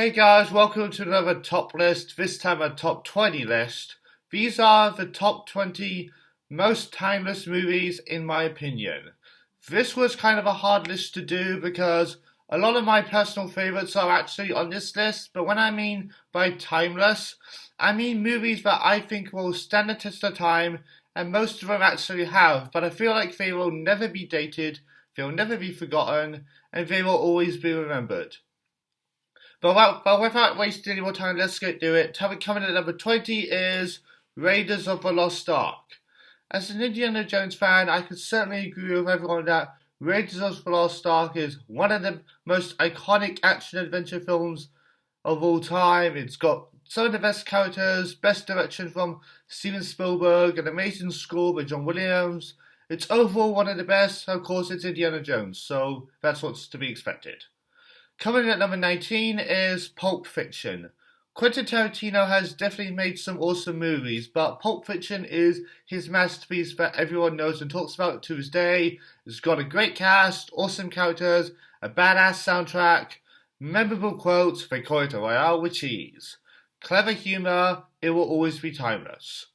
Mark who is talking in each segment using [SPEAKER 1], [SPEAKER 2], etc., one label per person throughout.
[SPEAKER 1] Hey guys, welcome to another top list, this time a top 20 list. These are the top 20 most timeless movies in my opinion. This was kind of a hard list to do because a lot of my personal favourites are actually on this list, but when I mean by timeless, I mean movies that I think will stand the test of time, and most of them actually have, but I feel like they will never be dated, they'll never be forgotten, and they will always be remembered. But without wasting any more time, let's get to it. Coming at number 20 is Raiders of the Lost Ark. As an Indiana Jones fan, I can certainly agree with everyone that Raiders of the Lost Ark is one of the most iconic action-adventure films of all time. It's got some of the best characters, best direction from Steven Spielberg, an amazing score by John Williams. It's overall one of the best. Of course, it's Indiana Jones, so that's what's to be expected. Coming in at number 19 is Pulp Fiction. Quentin Tarantino has definitely made some awesome movies, but Pulp Fiction is his masterpiece that everyone knows and talks about to this day. It's got a great cast, awesome characters, a badass soundtrack, memorable quotes, they call it a royale with cheese. Clever humour, it will always be timeless.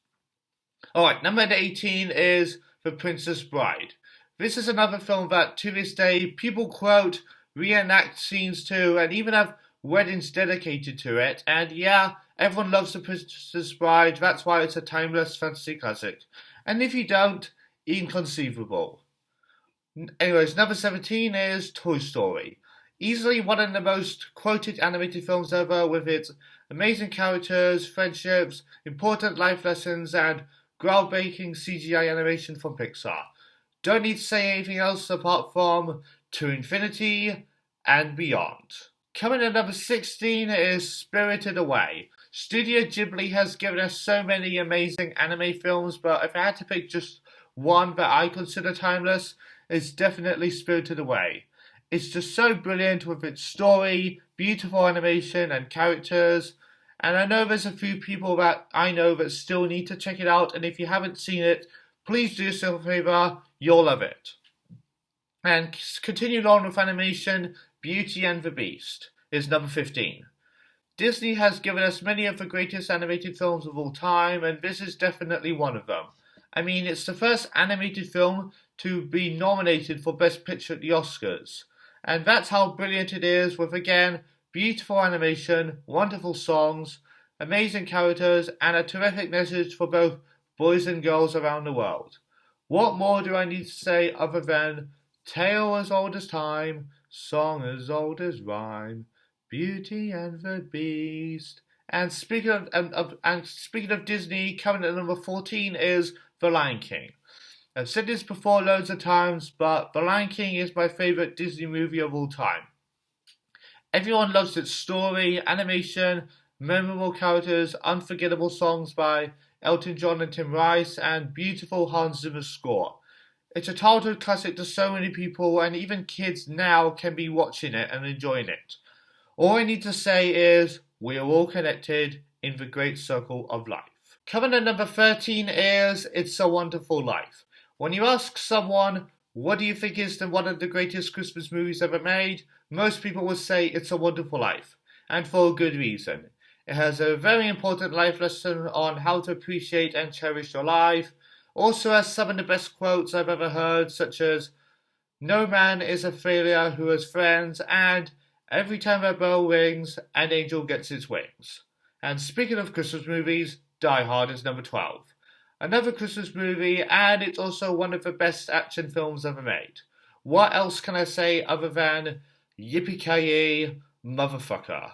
[SPEAKER 1] Alright, number 18 is The Princess Bride. This is another film that to this day people quote, reenact scenes to, and even have weddings dedicated to it. And yeah, everyone loves The Princess Bride, that's why it's a timeless fantasy classic. And if you don't, inconceivable. Anyways, number 17 is Toy Story. Easily one of the most quoted animated films ever, with its amazing characters, friendships, important life lessons, and groundbreaking CGI animation from Pixar. Don't need to say anything else apart from to infinity and beyond. Coming at number 16 is Spirited Away. Studio Ghibli has given us so many amazing anime films, but if I had to pick just one that I consider timeless, it's definitely Spirited Away. It's just so brilliant with its story, beautiful animation and characters, and I know there's a few people that I know that still need to check it out, and if you haven't seen it, please do yourself a favour, you'll love it. And continuing on with animation, Beauty and the Beast is number 15. Disney has given us many of the greatest animated films of all time, and this is definitely one of them. I mean, it's the first animated film to be nominated for Best Picture at the Oscars. And that's how brilliant it is, with again, beautiful animation, wonderful songs, amazing characters, and a terrific message for both boys and girls around the world. What more do I need to say other than tale as old as time, song as old as rhyme, Beauty and the Beast. And speaking of Disney, coming at number 14 is The Lion King. I've said this before loads of times, but The Lion King is my favourite Disney movie of all time. Everyone loves its story, animation, memorable characters, unforgettable songs by Elton John and Tim Rice, and beautiful Hans Zimmer score. It's a childhood classic to so many people, and even kids now can be watching it and enjoying it. All I need to say is, we are all connected in the great circle of life. Coming at number 13 is It's a Wonderful Life. When you ask someone, what do you think is one of the greatest Christmas movies ever made, most people will say It's a Wonderful Life, and for a good reason. It has a very important life lesson on how to appreciate and cherish your life. Also has some of the best quotes I've ever heard, such as, no man is a failure who has friends, and every time a bell rings, an angel gets its wings. And speaking of Christmas movies, Die Hard is number 12. Another Christmas movie, and it's also one of the best action films ever made. What else can I say other than yippee-ki-yay, motherfucker?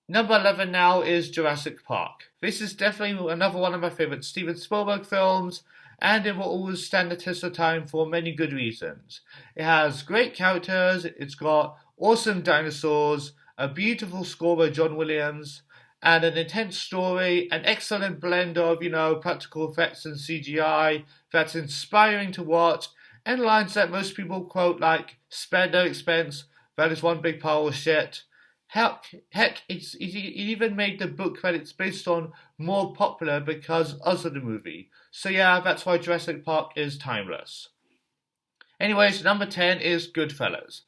[SPEAKER 1] Number 11 now is Jurassic Park. This is definitely another one of my favourite Steven Spielberg films, and it will always stand the test of time for many good reasons. It has great characters, it's got awesome dinosaurs, a beautiful score by John Williams, and an intense story, an excellent blend of, practical effects and CGI that's inspiring to watch, and lines that most people quote like, spare no expense, that is one big pile of shit. Heck, it even made the book that it's based on more popular because of the movie. So yeah, that's why Jurassic Park is timeless. Anyways, number 10 is Goodfellas.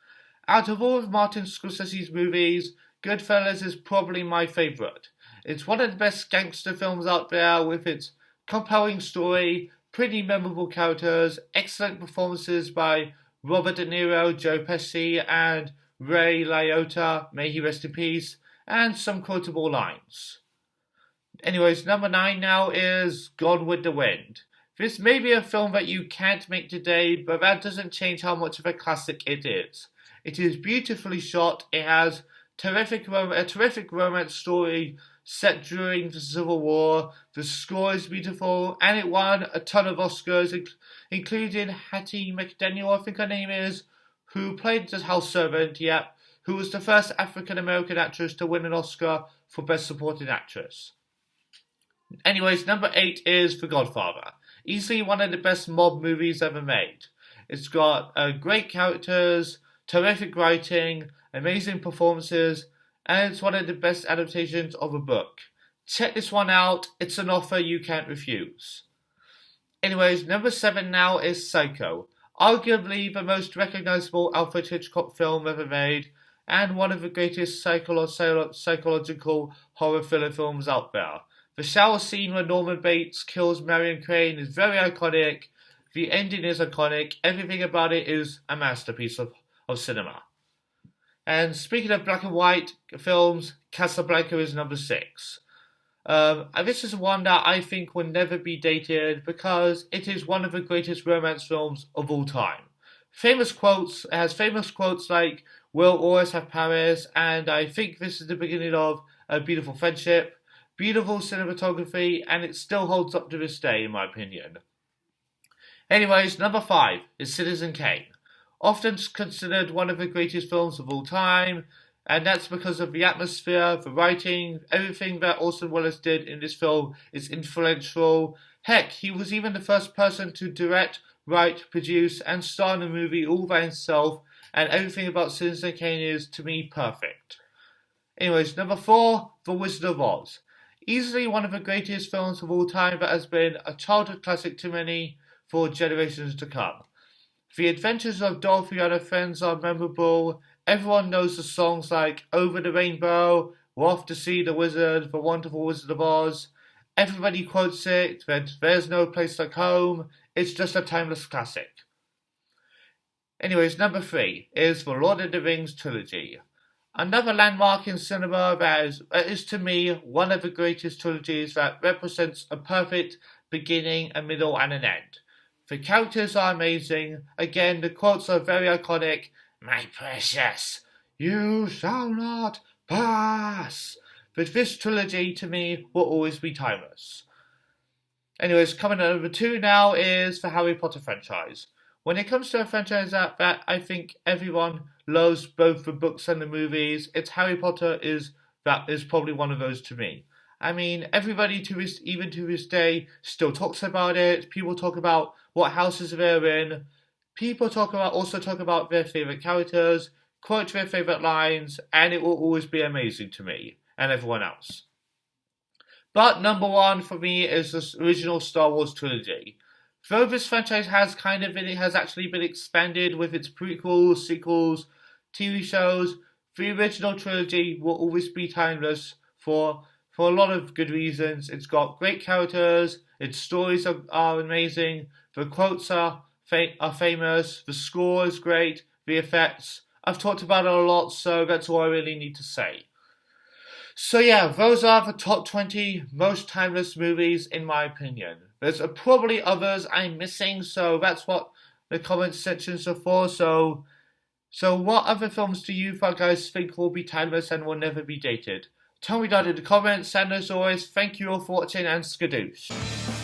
[SPEAKER 1] Out of all of Martin Scorsese's movies, Goodfellas is probably my favourite. It's one of the best gangster films out there with its compelling story, pretty memorable characters, excellent performances by Robert De Niro, Joe Pesci, and Ray Liotta, may he rest in peace, and some quotable lines. Anyways, number 9 now is Gone with the Wind. This may be a film that you can't make today, but that doesn't change how much of a classic it is. It is beautifully shot, it has a terrific romance story set during the Civil War, the score is beautiful, and it won a ton of Oscars, including Hattie McDaniel, I think her name is, who played the house servant, who was the first African American actress to win an Oscar for Best Supporting Actress. Anyways, number 8 is The Godfather. Easily one of the best mob movies ever made. It's got great characters, terrific writing, amazing performances, and it's one of the best adaptations of a book. Check this one out, it's an offer you can't refuse. Anyways, number 7 now is Psycho. Arguably the most recognizable Alfred Hitchcock film ever made, and one of the greatest psychological horror thriller films out there. The shower scene where Norman Bates kills Marion Crane is very iconic, the ending is iconic, everything about it is a masterpiece of cinema. And speaking of black and white films, Casablanca is number 6. This is one that I think will never be dated because it is one of the greatest romance films of all time. It has famous quotes like, "We'll always have Paris," and I think this is the beginning of a beautiful friendship. Beautiful cinematography, and it still holds up to this day, in my opinion. Anyways, number 5 is Citizen Kane. Often considered one of the greatest films of all time, and that's because of the atmosphere, the writing, everything that Orson Welles did in this film is influential. Heck, he was even the first person to direct, write, produce, and star in a movie all by himself, and everything about Citizen Kane is, to me, perfect. Anyways, number 4, The Wizard of Oz. Easily one of the greatest films of all time that has been a childhood classic to many for generations to come. The adventures of Dorothy and her friends are memorable. Everyone knows the songs like Over the Rainbow, We're Off to See the Wizard, The Wonderful Wizard of Oz. Everybody quotes it, that there's no place like home. It's just a timeless classic. Anyways, number 3 is The Lord of the Rings Trilogy. Another landmark in cinema that is to me one of the greatest trilogies that represents a perfect beginning, a middle, and an end. The characters are amazing. Again, the quotes are very iconic. "My precious, you shall not pass." But this trilogy, to me, will always be timeless. Anyways, coming at number 2 now is the Harry Potter franchise. When it comes to a franchise that I think everyone loves both the books and the movies, Harry Potter is probably one of those to me. I mean, everybody even to this day still talks about it. People talk about what houses they're in. People also talk about their favourite characters, quote their favourite lines, and it will always be amazing to me and everyone else. But number 1 for me is the original Star Wars trilogy. Though this franchise has actually been expanded with its prequels, sequels, TV shows, the original trilogy will always be timeless for a lot of good reasons. It's got great characters, its stories are amazing, the quotes are famous, the score is great, the effects. I've talked about it a lot, so that's all I really need to say. So yeah, those are the top 20 most timeless movies in my opinion. There's probably others I'm missing, so that's what the comment sections are for. So what other films do you guys think will be timeless and will never be dated? Tell me down in the comments, and as always, thank you all for watching and skadoosh.